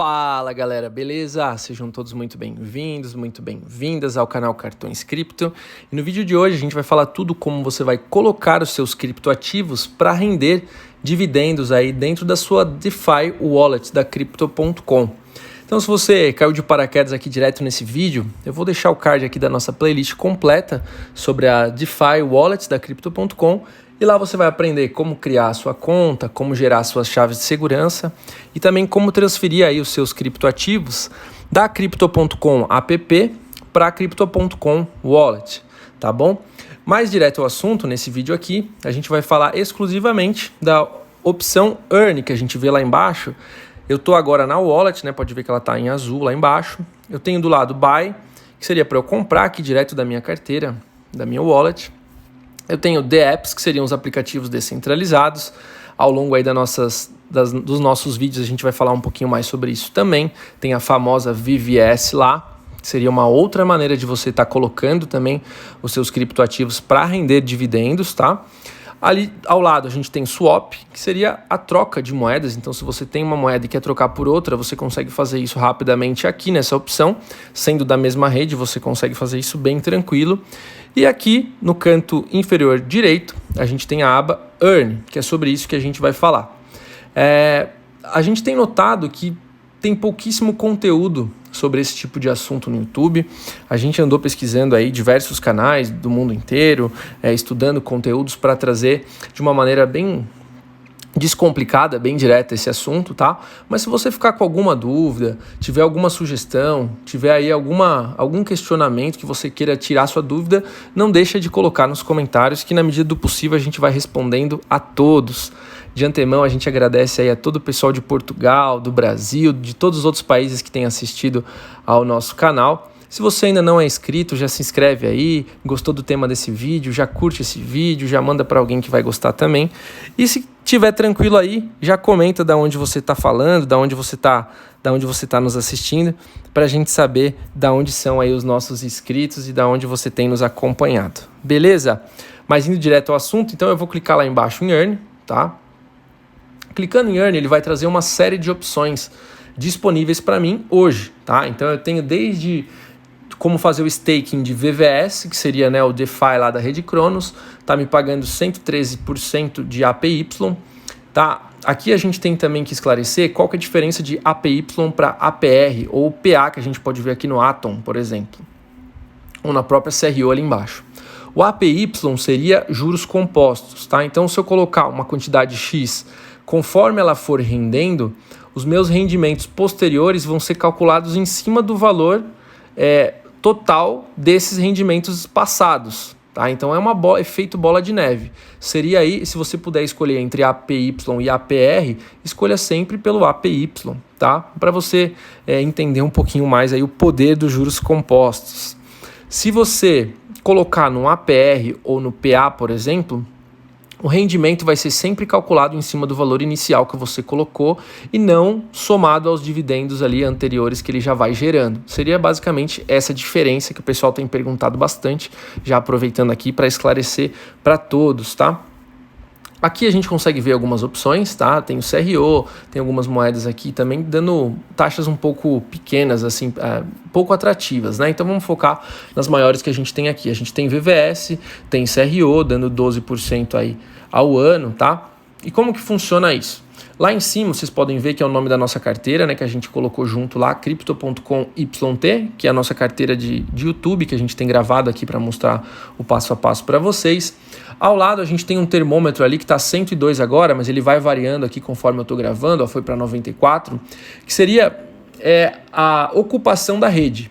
Fala galera, beleza? Sejam todos muito bem-vindos, muito bem-vindas ao canal Cartões Cripto. E no vídeo de hoje a gente vai falar tudo como você vai colocar os seus criptoativos para render dividendos aí dentro da sua DeFi Wallet da Crypto.com. Então, se você caiu de paraquedas aqui direto nesse vídeo, eu vou deixar o card aqui da nossa playlist completa sobre a DeFi Wallet da Crypto.com. E lá você vai aprender como criar a sua conta, como gerar suas chaves de segurança e também como transferir aí os seus criptoativos da Crypto.com app para a Crypto.com Wallet, tá bom? Mais direto ao assunto, nesse vídeo aqui, a gente vai falar exclusivamente da opção Earn, que a gente vê lá embaixo. Eu estou agora na Wallet, né? Pode ver que ela está em azul lá embaixo. Eu tenho do lado Buy, que seria para eu comprar aqui direto da minha carteira, da minha Wallet. Eu tenho The Apps, que seriam os aplicativos descentralizados. Ao longo aí dos nossos vídeos a gente vai falar um pouquinho mais sobre isso também. Tem a famosa VVS lá, que seria uma outra maneira de você estar colocando também os seus criptoativos para render dividendos, tá? Ali ao lado a gente tem Swap, que seria a troca de moedas. Então, se você tem uma moeda e quer trocar por outra, você consegue fazer isso rapidamente aqui nessa opção. Sendo da mesma rede, você consegue fazer isso bem tranquilo. E aqui no canto inferior direito, a gente tem a aba Earn, que é sobre isso que a gente vai falar. A gente tem notado que tem pouquíssimo conteúdo sobre esse tipo de assunto no YouTube. A gente andou pesquisando aí diversos canais do mundo inteiro, estudando conteúdos para trazer de uma maneira bem descomplicada, bem direta esse assunto, tá? Mas se você ficar com alguma dúvida, tiver alguma sugestão, tiver aí algum questionamento que você queira tirar sua dúvida, não deixa de colocar nos comentários que na medida do possível a gente vai respondendo a todos. De antemão, a gente agradece aí a todo o pessoal de Portugal, do Brasil, de todos os outros países que têm assistido ao nosso canal. Se você ainda não é inscrito, já se inscreve aí, gostou do tema desse vídeo, já curte esse vídeo, já manda para alguém que vai gostar também. E se tiver tranquilo aí, já comenta da onde você está falando, da onde você tá nos assistindo, para a gente saber da onde são aí os nossos inscritos e da onde você tem nos acompanhado. Beleza? Mas indo direto ao assunto, então eu vou clicar lá embaixo em Earn, tá? Clicando em Earn, ele vai trazer uma série de opções disponíveis para mim hoje, tá? Então eu tenho desde como fazer o staking de VVS, que seria, né, o DeFi lá da rede Cronos, tá me pagando 113% de APY, tá? Aqui a gente tem também que esclarecer qual que é a diferença de APY para APR, ou PA, que a gente pode ver aqui no Atom, por exemplo, ou na própria CRO ali embaixo. O APY seria juros compostos, tá? Então, se eu colocar uma quantidade X, conforme ela for rendendo, os meus rendimentos posteriores vão ser calculados em cima do valor total desses rendimentos passados, tá? Então é efeito bola de neve. Seria aí, se você puder escolher entre APY e APR, escolha sempre pelo APY, tá? Para você entender um pouquinho mais aí o poder dos juros compostos. Se você colocar no APR ou no PA, por exemplo, o rendimento vai ser sempre calculado em cima do valor inicial que você colocou e não somado aos dividendos ali anteriores que ele já vai gerando. Seria basicamente essa diferença que o pessoal tem perguntado bastante, já aproveitando aqui para esclarecer para todos, tá? Aqui a gente consegue ver algumas opções, tá? Tem o CRO, tem algumas moedas aqui também dando taxas um pouco pequenas, assim, pouco atrativas, né? Então vamos focar nas maiores que a gente tem aqui. A gente tem VVS, tem CRO dando 12% aí ao ano, tá? E como que funciona isso? Lá em cima vocês podem ver que é o nome da nossa carteira, né, que a gente colocou junto lá, Crypto.com YT, que é a nossa carteira de YouTube, que a gente tem gravado aqui para mostrar o passo a passo para vocês. Ao lado a gente tem um termômetro ali que está 102 agora, mas ele vai variando aqui conforme eu estou gravando, foi para 94, que seria a ocupação da rede.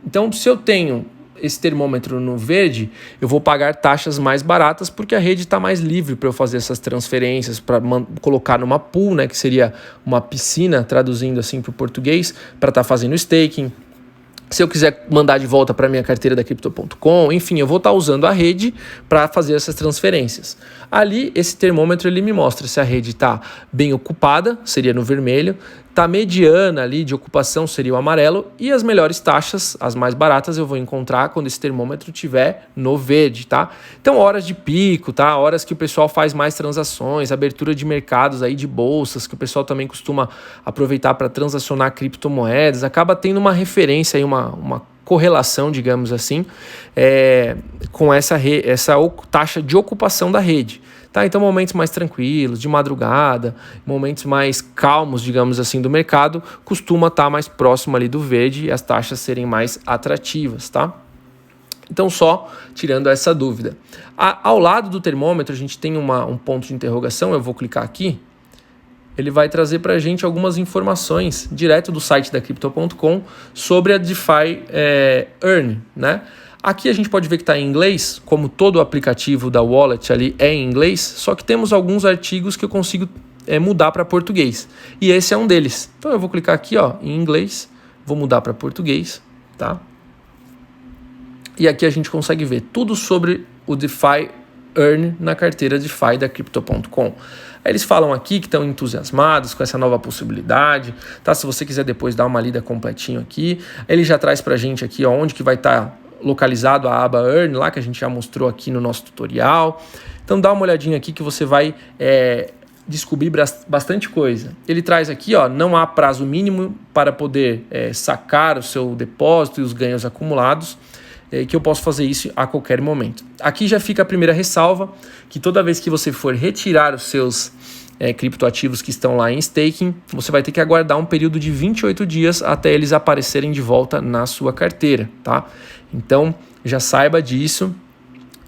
Então, se eu tenho esse termômetro no verde, eu vou pagar taxas mais baratas porque a rede está mais livre para eu fazer essas transferências, para colocar numa pool, né, que seria uma piscina, traduzindo assim para o português, para estar fazendo staking. Se eu quiser mandar de volta para minha carteira da Crypto.com, enfim, eu vou estar usando a rede para fazer essas transferências. Ali, esse termômetro ele me mostra se a rede está bem ocupada, seria no vermelho, Tá mediana ali de ocupação seria o amarelo e as melhores taxas, as mais baratas, eu vou encontrar quando esse termômetro estiver no verde, tá? Então, horas de pico, tá? Horas que o pessoal faz mais transações, abertura de mercados aí de bolsas, que o pessoal também costuma aproveitar para transacionar criptomoedas, acaba tendo uma referência aí, uma correlação, digamos assim, com essa taxa de ocupação da rede. Tá, então momentos mais tranquilos, de madrugada, momentos mais calmos, digamos assim, do mercado, costuma estar mais próximo ali do verde e as taxas serem mais atrativas, tá? Então só tirando essa dúvida. Ao lado do termômetro a gente tem um ponto de interrogação, eu vou clicar aqui, ele vai trazer para a gente algumas informações direto do site da Crypto.com sobre a DeFi Earn, né? Aqui a gente pode ver que está em inglês, como todo o aplicativo da Wallet ali é em inglês, só que temos alguns artigos que eu consigo mudar para português. E esse é um deles. Então eu vou clicar aqui em inglês, vou mudar para português, tá? E aqui a gente consegue ver tudo sobre o DeFi Earn na carteira DeFi da Crypto.com. Aí eles falam aqui que estão entusiasmados com essa nova possibilidade, tá? Se você quiser depois dar uma lida completinho aqui, ele já traz para a gente aqui onde que vai estar localizado a aba Earn, lá que a gente já mostrou aqui no nosso tutorial. Então dá uma olhadinha aqui que você vai descobrir bastante coisa. Ele traz aqui, não há prazo mínimo para poder sacar o seu depósito e os ganhos acumulados, que eu posso fazer isso a qualquer momento. Aqui já fica a primeira ressalva, que toda vez que você for retirar os seus criptoativos que estão lá em staking, você vai ter que aguardar um período de 28 dias até eles aparecerem de volta na sua carteira, tá? Então, já saiba disso,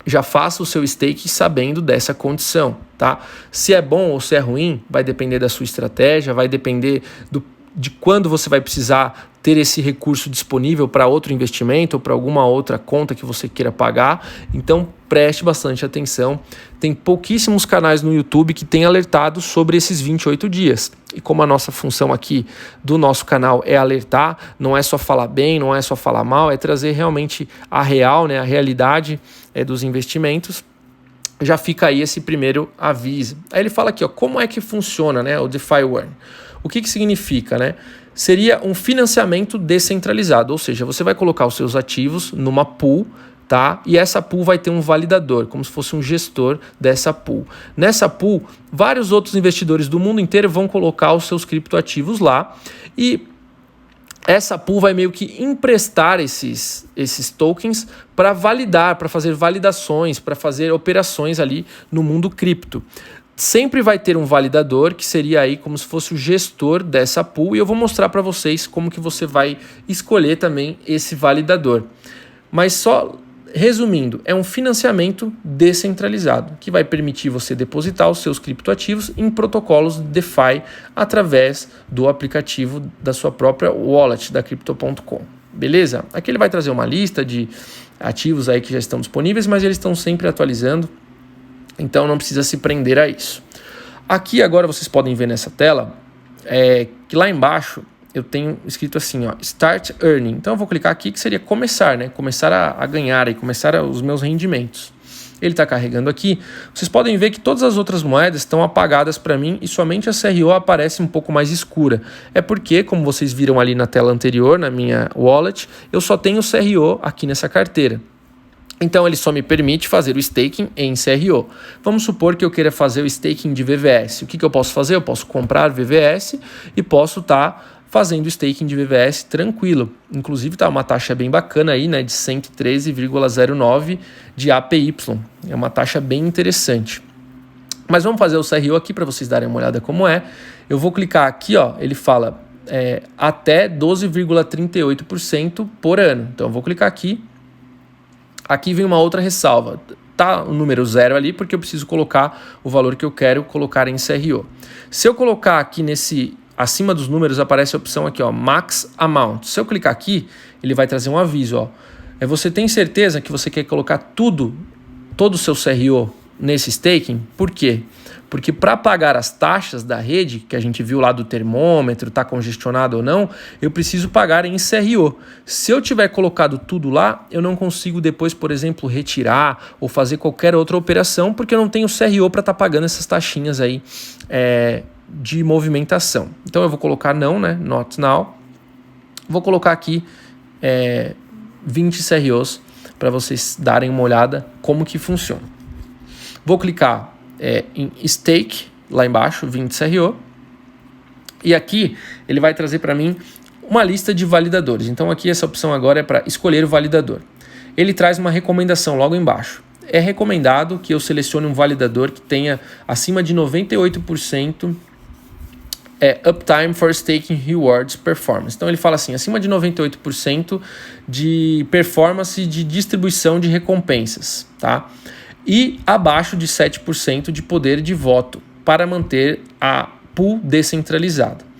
já faça o seu stake sabendo dessa condição, tá? Se é bom ou se é ruim, vai depender da sua estratégia, vai depender de quando você vai precisar ter esse recurso disponível para outro investimento ou para alguma outra conta que você queira pagar. Então, preste bastante atenção. Tem pouquíssimos canais no YouTube que têm alertado sobre esses 28 dias. E como a nossa função aqui do nosso canal é alertar, não é só falar bem, não é só falar mal, é trazer realmente a real, né, a realidade dos investimentos. Já fica aí esse primeiro aviso. Aí ele fala aqui, como é que funciona, né, o DeFi Earn. O que significa, né? Seria um financiamento descentralizado, ou seja, você vai colocar os seus ativos numa pool, tá? E essa pool vai ter um validador, como se fosse um gestor dessa pool. Nessa pool, vários outros investidores do mundo inteiro vão colocar os seus criptoativos lá e essa pool vai meio que emprestar esses tokens para validar, para fazer validações, para fazer operações ali no mundo cripto. Sempre vai ter um validador, que seria aí como se fosse o gestor dessa pool, e eu vou mostrar para vocês como que você vai escolher também esse validador. Mas só resumindo, é um financiamento descentralizado, que vai permitir você depositar os seus criptoativos em protocolos DeFi através do aplicativo da sua própria wallet, da Crypto.com. Beleza? Aqui ele vai trazer uma lista de ativos aí que já estão disponíveis, mas eles estão sempre atualizando. Então não precisa se prender a isso. Aqui agora vocês podem ver nessa tela que lá embaixo eu tenho escrito assim, Start Earning. Então eu vou clicar aqui que seria começar, né? Começar a ganhar e começar os meus rendimentos. Ele está carregando aqui. Vocês podem ver que todas as outras moedas estão apagadas para mim e somente a CRO aparece um pouco mais escura. É porque, como vocês viram ali na tela anterior, na minha wallet, eu só tenho CRO aqui nessa carteira. Então ele só me permite fazer o staking em CRO. Vamos supor que eu queira fazer o staking de VVS. O que eu posso fazer? Eu posso comprar VVS e posso estar fazendo o staking de VVS tranquilo. Inclusive está uma taxa bem bacana aí, né, de 113,09 de APY. É uma taxa bem interessante. Mas vamos fazer o CRO aqui para vocês darem uma olhada como é. Eu vou clicar aqui, ele fala até 12,38% por ano. Então eu vou clicar aqui. Aqui vem uma outra ressalva, tá o número 0 ali porque eu preciso colocar o valor que eu quero colocar em CRO. Se eu colocar aqui acima dos números aparece a opção aqui, Max Amount. Se eu clicar aqui, ele vai trazer um aviso, você tem certeza que você quer colocar todo o seu CRO nesse staking? Por quê? Porque para pagar as taxas da rede, que a gente viu lá do termômetro, está congestionado ou não, eu preciso pagar em CRO. Se eu tiver colocado tudo lá, eu não consigo depois, por exemplo, retirar ou fazer qualquer outra operação, porque eu não tenho CRO para estar pagando essas taxinhas aí de movimentação. Então eu vou colocar não, né? Not now. Vou colocar aqui 20 CROs para vocês darem uma olhada como que funciona. Vou clicar em Stake, lá embaixo, 20 CRO. E aqui ele vai trazer para mim uma lista de validadores. Então aqui essa opção agora é para escolher o validador. Ele traz uma recomendação logo embaixo. É recomendado que eu selecione um validador que tenha acima de 98% Uptime for Staking Rewards Performance. Então ele fala assim, acima de 98% de performance de distribuição de recompensas, tá? E abaixo de 7% de poder de voto para manter a pool descentralizada.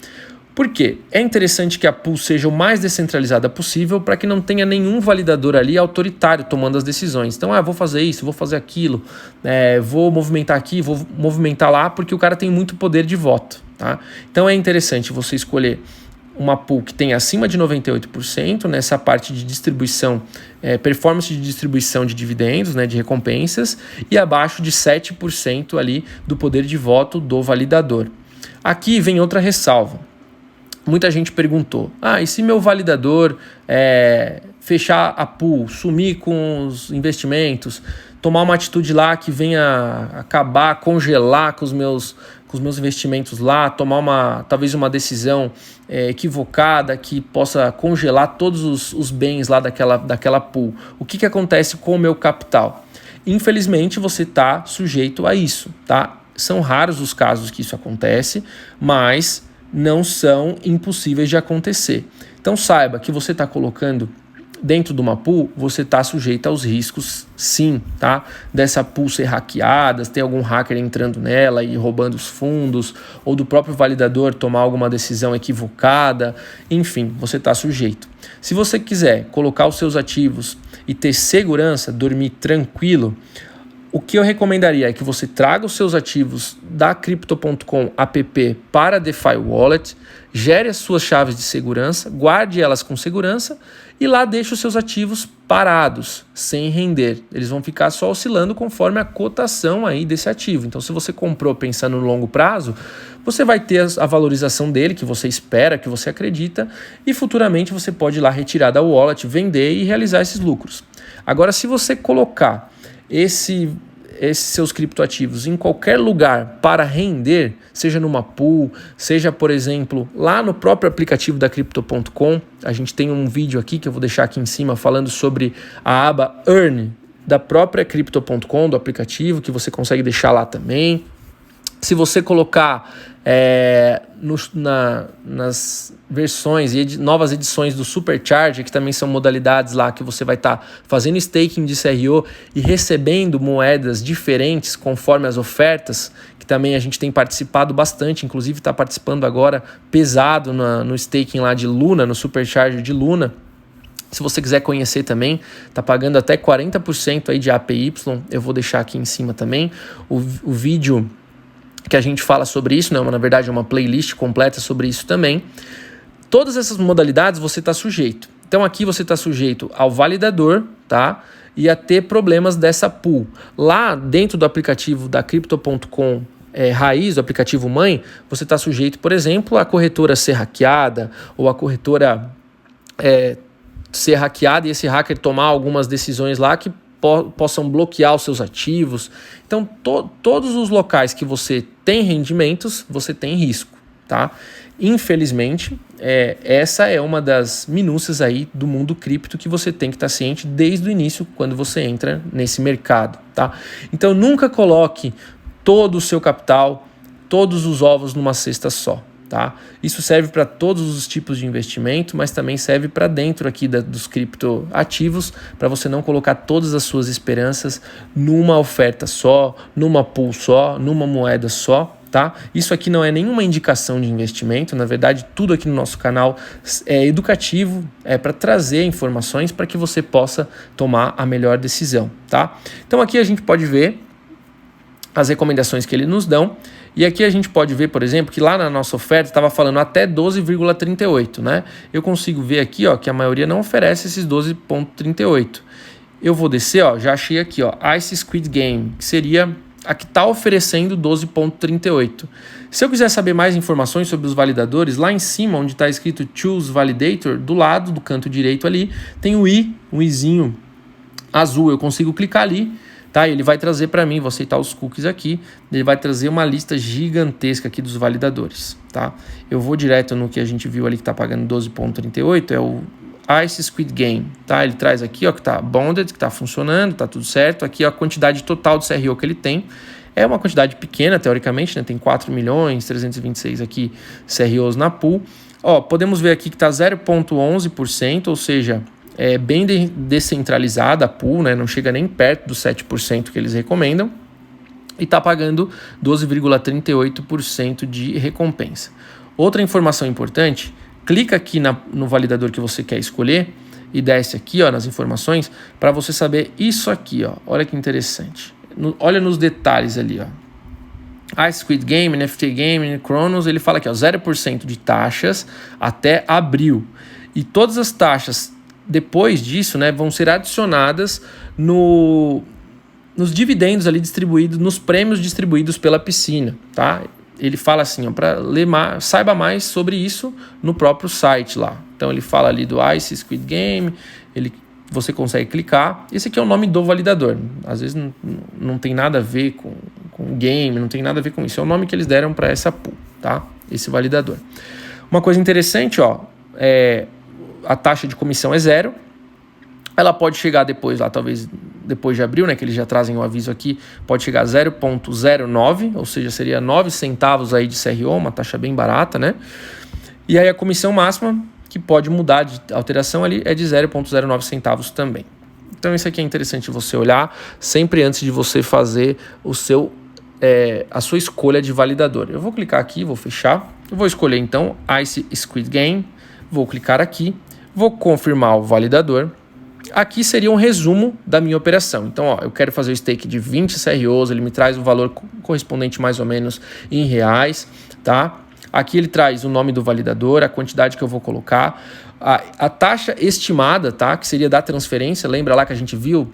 Por quê? É interessante que a pool seja o mais descentralizada possível para que não tenha nenhum validador ali autoritário tomando as decisões. Então, vou fazer isso, vou fazer aquilo, vou movimentar aqui, vou movimentar lá, porque o cara tem muito poder de voto. Tá? Então, é interessante você escolher uma pool que tenha acima de 98% nessa parte de distribuição, performance de distribuição de dividendos, né, de recompensas, e abaixo de 7% ali do poder de voto do validador. Aqui vem outra ressalva. Muita gente perguntou, e se meu validador fechar a pool, sumir com os investimentos, tomar uma atitude lá que venha acabar, congelar com os meus investimentos lá, tomar talvez uma decisão equivocada que possa congelar todos os bens lá daquela pool. O que acontece com o meu capital? Infelizmente você está sujeito a isso, tá? São raros os casos que isso acontece, mas não são impossíveis de acontecer. Então saiba que você está colocando dentro de uma pool, você está sujeito aos riscos, sim, tá? Dessa pool ser hackeada, ter algum hacker entrando nela e roubando os fundos, ou do próprio validador tomar alguma decisão equivocada, enfim, você está sujeito. Se você quiser colocar os seus ativos e ter segurança, dormir tranquilo, o que eu recomendaria é que você traga os seus ativos da Crypto.com app para a DeFi Wallet, gere as suas chaves de segurança, guarde elas com segurança e lá deixe os seus ativos parados, sem render. Eles vão ficar só oscilando conforme a cotação aí desse ativo. Então, se você comprou pensando no longo prazo, você vai ter a valorização dele, que você espera, que você acredita, e futuramente você pode ir lá retirar da wallet, vender e realizar esses lucros. Agora, se você colocar esses seus criptoativos em qualquer lugar para render, seja numa pool, seja, por exemplo, lá no próprio aplicativo da Crypto.com, a gente tem um vídeo aqui que eu vou deixar aqui em cima falando sobre a aba Earn da própria Crypto.com, do aplicativo, que você consegue deixar lá também. Se você colocar nas versões e novas edições do Supercharger, que também são modalidades lá que você vai estar fazendo staking de CRO e recebendo moedas diferentes conforme as ofertas, que também a gente tem participado bastante, inclusive está participando agora pesado no staking lá de Luna, no Supercharger de Luna. Se você quiser conhecer também, está pagando até 40% aí de APY, eu vou deixar aqui em cima também o vídeo que a gente fala sobre isso, né? Na verdade é uma playlist completa sobre isso também. Todas essas modalidades você está sujeito. Então aqui você está sujeito ao validador, tá? E a ter problemas dessa pool. Lá dentro do aplicativo da Crypto.com raiz, do aplicativo mãe, você está sujeito, por exemplo, a corretora ser hackeada ou a corretora ser hackeada e esse hacker tomar algumas decisões lá que possam bloquear os seus ativos. Então, todos os locais que você tem rendimentos, você tem risco, tá? Infelizmente, essa é uma das minúcias aí do mundo cripto que você tem que estar ciente desde o início, quando você entra nesse mercado, tá? Então, nunca coloque todo o seu capital, todos os ovos numa cesta só. Tá? Isso serve para todos os tipos de investimento, mas também serve para dentro aqui dos criptoativos, para você não colocar todas as suas esperanças numa oferta só, numa pool só, numa moeda só. Tá? Isso aqui não é nenhuma indicação de investimento, na verdade tudo aqui no nosso canal é educativo, é para trazer informações para que você possa tomar a melhor decisão. Tá? Então aqui a gente pode ver as recomendações que eles nos dão. E aqui a gente pode ver, por exemplo, que lá na nossa oferta estava falando até 12,38, né? Eu consigo ver aqui, ó, que a maioria não oferece esses 12,38. Eu vou descer, ó, já achei aqui, ó, Ice Squid Game, que seria a que está oferecendo 12,38. Se eu quiser saber mais informações sobre os validadores, lá em cima, onde está escrito Choose Validator, do lado do canto direito ali, tem o i, um izinho azul. Eu consigo clicar ali, tá? Ele vai trazer para mim, vou aceitar os cookies aqui, ele vai trazer uma lista gigantesca aqui dos validadores, tá? Eu vou direto no que a gente viu ali que está pagando 12,38, é o Ice Squid Game, tá? Ele traz aqui, ó, que tá bonded, que tá funcionando, tá tudo certo. Aqui, ó, a quantidade total de CRO que ele tem. É uma quantidade pequena, teoricamente, né? Tem 4.326.000 aqui CROs na pool. Ó, podemos ver aqui que tá 0,11%, ou seja, é bem descentralizada a pool, né? Não chega nem perto dos 7% que eles recomendam. E tá pagando 12,38% de recompensa. Outra informação importante, clica aqui no validador que você quer escolher e desce aqui, ó, nas informações para você saber isso aqui, ó. Olha que interessante. Olha nos detalhes ali, ó. Ice Squid Game, NFT Game, Cronos, ele fala aqui, ó, 0% de taxas até abril. E todas as taxas depois disso, né, vão ser adicionadas nos dividendos ali distribuídos, nos prêmios distribuídos pela piscina, tá? Ele fala assim, para ler mais, saiba mais sobre isso no próprio site lá. Então ele fala ali do Ice Squid Game, você consegue clicar. Esse aqui é o nome do validador. Às vezes não tem nada a ver com game, não tem nada a ver com isso. É o nome que eles deram para essa pool, tá? Esse validador. Uma coisa interessante, ó, a taxa de comissão é 0. Ela pode chegar depois lá, talvez depois de abril, né, que eles já trazem o aviso aqui, pode chegar a 0,09, ou seja, seria 9 centavos aí de CRO, uma taxa bem barata, né? E aí a comissão máxima, que pode mudar de alteração ali, é de 0,09 centavos também. Então isso aqui é interessante você olhar sempre antes de você fazer a sua escolha de validador. Eu vou clicar aqui, vou fechar, eu vou escolher então Ice Squid Game, vou clicar aqui, vou confirmar o validador. Aqui seria um resumo da minha operação. Então, ó, eu quero fazer o stake de 20 CROs, ele me traz o valor correspondente mais ou menos em reais, tá? Aqui ele traz o nome do validador, a quantidade que eu vou colocar, a taxa estimada, tá? Que seria da transferência. Lembra lá que a gente viu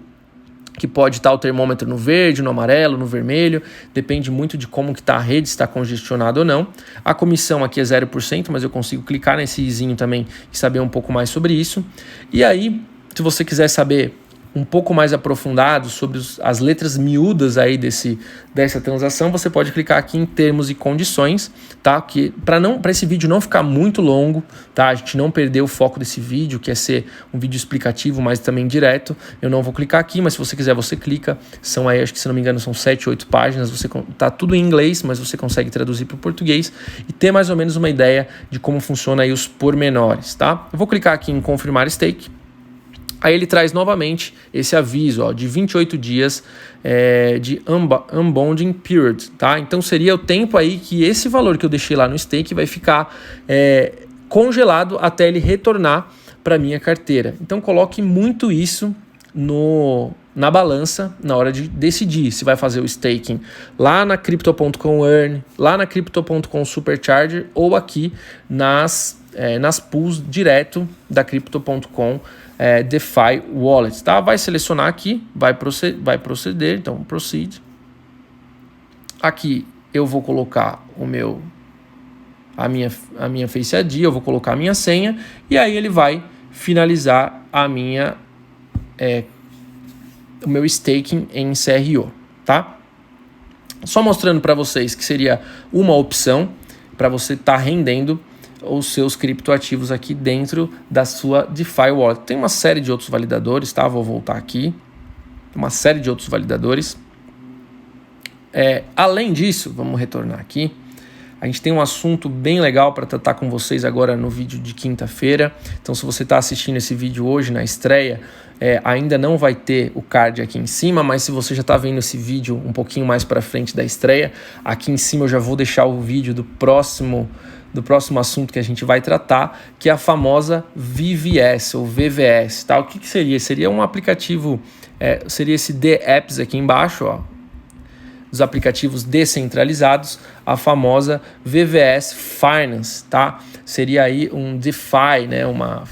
que pode estar o termômetro no verde, no amarelo, no vermelho, depende muito de como que está a rede, se está congestionado ou não. A comissão aqui é 0%, mas eu consigo clicar nesse izinho também e saber um pouco mais sobre isso. E aí, se você quiser saber um pouco mais aprofundado sobre as letras miúdas aí dessa transação, você pode clicar aqui em termos e condições, tá? Que para esse vídeo não ficar muito longo, tá? A gente não perder o foco desse vídeo, que é ser um vídeo explicativo, mas também direto. Eu não vou clicar aqui, mas se você quiser, você clica. São aí, acho que se não me engano, são 7, 8 páginas. Tá tudo em inglês, mas você consegue traduzir para o português e ter mais ou menos uma ideia de como funciona aí os pormenores, tá? Eu vou clicar aqui em confirmar stake. Aí ele traz novamente esse aviso, ó, de 28 dias de unbonding period, tá? Então seria o tempo aí que esse valor que eu deixei lá no stake vai ficar congelado até ele retornar para minha carteira. Então coloque muito isso na balança na hora de decidir se vai fazer o staking lá na Crypto.com Earn, lá na Crypto.com Supercharger ou aqui nas pools direto da Crypto.com DeFi Wallet, tá? Vai selecionar aqui, vai proceder, então proceed. Aqui eu vou colocar a minha Face ID, eu vou colocar a minha senha e aí ele vai finalizar o meu staking em CRO, tá? Só mostrando para vocês que seria uma opção para você estar rendendo os seus criptoativos aqui dentro da sua DeFi Wallet. Tem uma série de outros validadores, tá? Vou voltar aqui. Uma série de outros validadores. Além disso, vamos retornar aqui. A gente tem um assunto bem legal para tratar com vocês agora no vídeo de quinta-feira. Então, se você está assistindo esse vídeo hoje na estreia, ainda não vai ter o card aqui em cima, mas se você já está vendo esse vídeo um pouquinho mais para frente da estreia, aqui em cima eu já vou deixar o vídeo do próximo assunto que a gente vai tratar, que é a famosa VVS ou VVS, tá? O que seria? Seria um aplicativo, seria esse DApps aqui embaixo, ó, dos aplicativos descentralizados, a famosa VVS Finance, tá? Seria aí um DeFi, né? Uma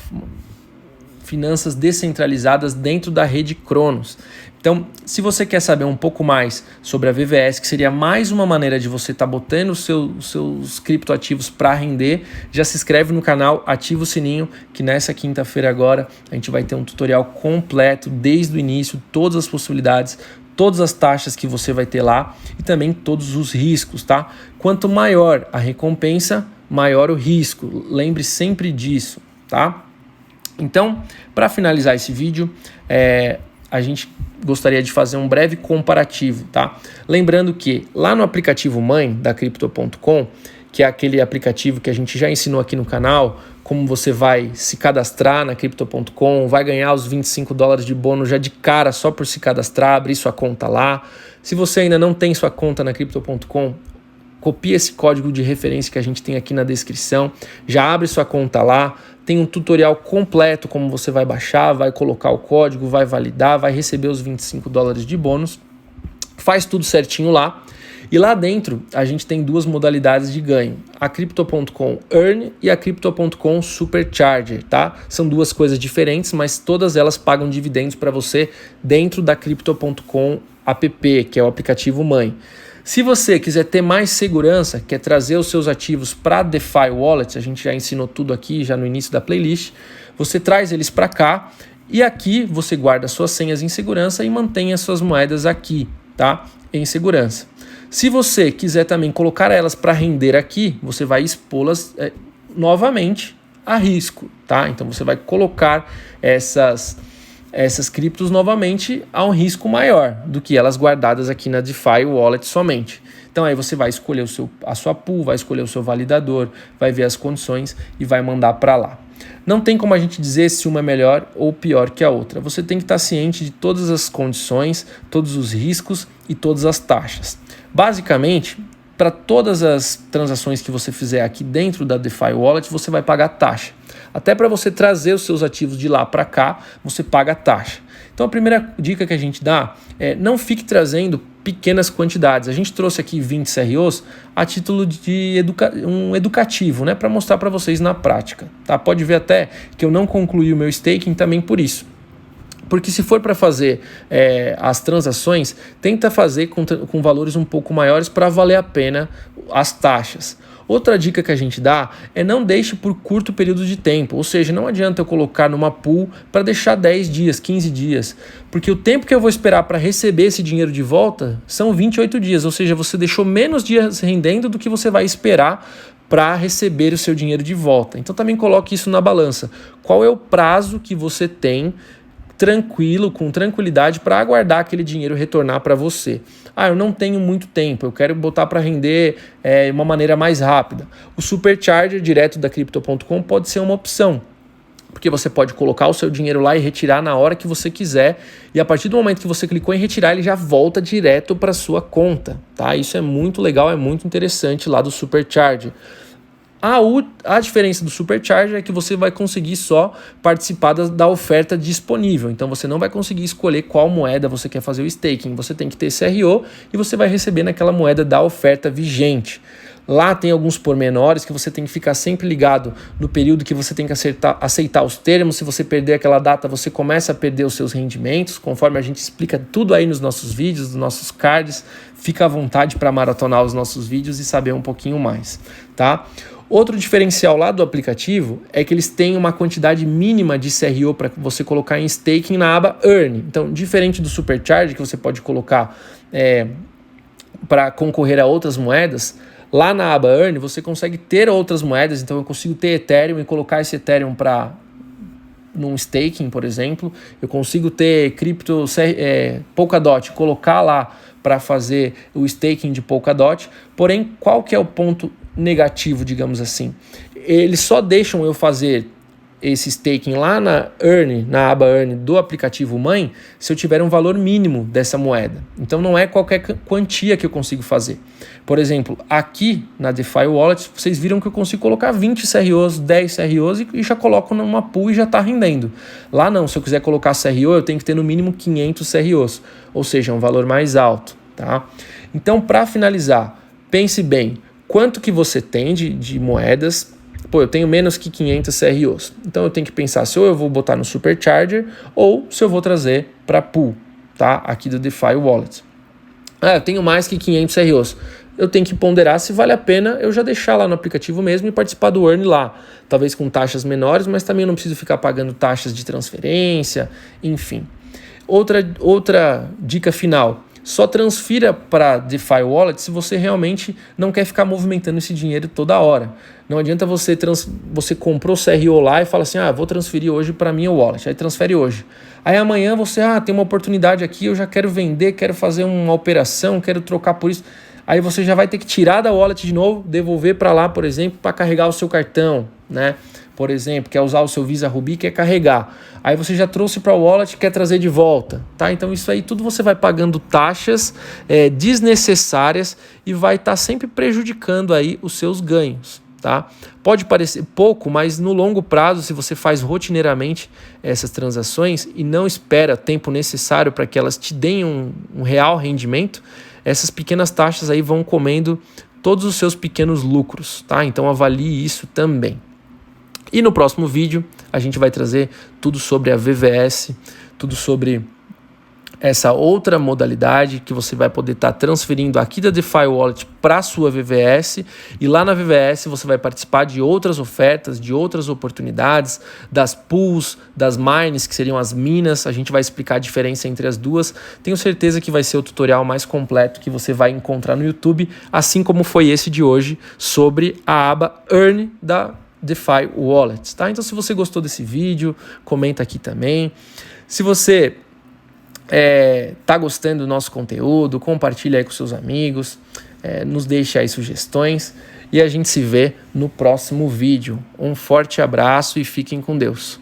finanças descentralizadas dentro da rede Cronos. Então, se você quer saber um pouco mais sobre a VVS, que seria mais uma maneira de você estar botando os seus criptoativos para render, já se inscreve no canal, ativa o sininho, que nessa quinta-feira agora a gente vai ter um tutorial completo, desde o início, todas as possibilidades, todas as taxas que você vai ter lá e também todos os riscos, tá? Quanto maior a recompensa, maior o risco. Lembre sempre disso, tá? Então, para finalizar esse vídeo, a gente gostaria de fazer um breve comparativo, tá? Lembrando que lá no aplicativo mãe da Crypto.com, que é aquele aplicativo que a gente já ensinou aqui no canal, como você vai se cadastrar na Crypto.com, vai ganhar os $25 de bônus já de cara só por se cadastrar, abrir sua conta lá. Se você ainda não tem sua conta na Crypto.com, copia esse código de referência que a gente tem aqui na descrição, já abre sua conta lá, tem um tutorial completo como você vai baixar, vai colocar o código, vai validar, vai receber os $25 de bônus, faz tudo certinho lá. E lá dentro a gente tem duas modalidades de ganho, a Crypto.com Earn e a Crypto.com Supercharger, tá? São duas coisas diferentes, mas todas elas pagam dividendos para você dentro da Crypto.com app, que é o aplicativo mãe. Se você quiser ter mais segurança, quer trazer os seus ativos para DeFi Wallet, a gente já ensinou tudo aqui já no início da playlist, você traz eles para cá e aqui você guarda suas senhas em segurança e mantém as suas moedas aqui, tá? Em segurança. Se você quiser também colocar elas para render aqui, você vai expô-las novamente a risco, tá? Então você vai colocar essas criptos novamente a um risco maior do que elas guardadas aqui na DeFi Wallet somente. Então aí você vai escolher a sua pool, vai escolher o seu validador, vai ver as condições e vai mandar para lá. Não tem como a gente dizer se uma é melhor ou pior que a outra. Você tem que estar ciente de todas as condições, todos os riscos e todas as taxas. Basicamente, para todas as transações que você fizer aqui dentro da DeFi Wallet, você vai pagar taxa. Até para você trazer os seus ativos de lá para cá, você paga taxa. Então a primeira dica que a gente dá é não fique trazendo pequenas quantidades. A gente trouxe aqui 20 CROs a título de um educativo, né, para mostrar para vocês na prática. Tá? Pode ver até que eu não concluí o meu staking também por isso. Porque se for para fazer as transações, tenta fazer com valores um pouco maiores para valer a pena as taxas. Outra dica que a gente dá é não deixe por curto período de tempo, ou seja, não adianta eu colocar numa pool para deixar 10 dias, 15 dias, porque o tempo que eu vou esperar para receber esse dinheiro de volta são 28 dias, ou seja, você deixou menos dias rendendo do que você vai esperar para receber o seu dinheiro de volta. Então também coloque isso na balança. Qual é o prazo que você tem tranquilo, com tranquilidade para aguardar aquele dinheiro retornar para você? Eu não tenho muito tempo, eu quero botar para render de uma maneira mais rápida. O Supercharger direto da Crypto.com pode ser uma opção, porque você pode colocar o seu dinheiro lá e retirar na hora que você quiser, e a partir do momento que você clicou em retirar, ele já volta direto para sua conta, tá? Isso é muito legal, é muito interessante lá do Supercharger. A diferença do Supercharger é que você vai conseguir só participar da oferta disponível. Então você não vai conseguir escolher qual moeda você quer fazer o staking. Você tem que ter CRO e você vai receber naquela moeda da oferta vigente. Lá tem alguns pormenores que você tem que ficar sempre ligado no período que você tem que aceitar os termos. Se você perder aquela data, você começa a perder os seus rendimentos, conforme a gente explica tudo aí nos nossos vídeos, nos nossos cards. Fica à vontade para maratonar os nossos vídeos e saber um pouquinho mais, tá? Outro diferencial lá do aplicativo é que eles têm uma quantidade mínima de CRO para você colocar em staking na aba Earn. Então, diferente do Supercharge, que você pode colocar para concorrer a outras moedas, lá na aba Earn você consegue ter outras moedas. Então, eu consigo ter Ethereum e colocar esse Ethereum para num staking, por exemplo. Eu consigo ter cripto Polkadot, colocar lá para fazer o staking de Polkadot. Porém, qual que é o ponto negativo, digamos assim? Eles só deixam eu fazer esse staking lá na aba Earn do aplicativo mãe, se eu tiver um valor mínimo dessa moeda. Então não é qualquer quantia que eu consigo fazer. Por exemplo, aqui na DeFi Wallet, vocês viram que eu consigo colocar 20 CROs, 10 CROs e já coloco numa pool e já está rendendo. Lá não, se eu quiser colocar CRO, eu tenho que ter no mínimo 500 CROs, ou seja, um valor mais alto, tá? Então, para finalizar, pense bem, quanto que você tem de moedas, pô, eu tenho menos que 500 CROs. Então eu tenho que pensar se ou eu vou botar no Supercharger ou se eu vou trazer para pool, tá? Aqui do DeFi Wallet. Eu tenho mais que 500 CROs. Eu tenho que ponderar se vale a pena eu já deixar lá no aplicativo mesmo e participar do Earn lá. Talvez com taxas menores, mas também eu não preciso ficar pagando taxas de transferência, enfim. Outra dica final. Só transfira para DeFi Wallet se você realmente não quer ficar movimentando esse dinheiro toda hora. Não adianta você comprou o CRO lá e fala assim, vou transferir hoje para minha wallet. Aí transfere hoje. Aí amanhã você, tem uma oportunidade aqui, eu já quero vender, quero fazer uma operação, quero trocar por isso. Aí você já vai ter que tirar da wallet de novo, devolver para lá, por exemplo, para carregar o seu cartão, né? Por exemplo, quer usar o seu Visa Ruby, quer carregar. Aí você já trouxe para o wallet, quer trazer de volta, tá? Então isso aí tudo você vai pagando taxas desnecessárias e vai estar sempre prejudicando aí os seus ganhos, tá? Pode parecer pouco, mas no longo prazo, se você faz rotineiramente essas transações e não espera tempo necessário para que elas te deem um real rendimento, essas pequenas taxas aí vão comendo todos os seus pequenos lucros, tá? Então avalie isso também. E no próximo vídeo a gente vai trazer tudo sobre a VVS, tudo sobre essa outra modalidade que você vai poder estar transferindo aqui da DeFi Wallet para a sua VVS, e lá na VVS você vai participar de outras ofertas, de outras oportunidades, das pools, das mines, que seriam as minas. A gente vai explicar a diferença entre as duas. Tenho certeza que vai ser o tutorial mais completo que você vai encontrar no YouTube, assim como foi esse de hoje sobre a aba Earn da DeFi Wallets, tá? Então se você gostou desse vídeo, comenta aqui também. Se você tá gostando do nosso conteúdo, compartilha aí com seus amigos, nos deixe aí sugestões e a gente se vê no próximo vídeo. Um forte abraço e fiquem com Deus.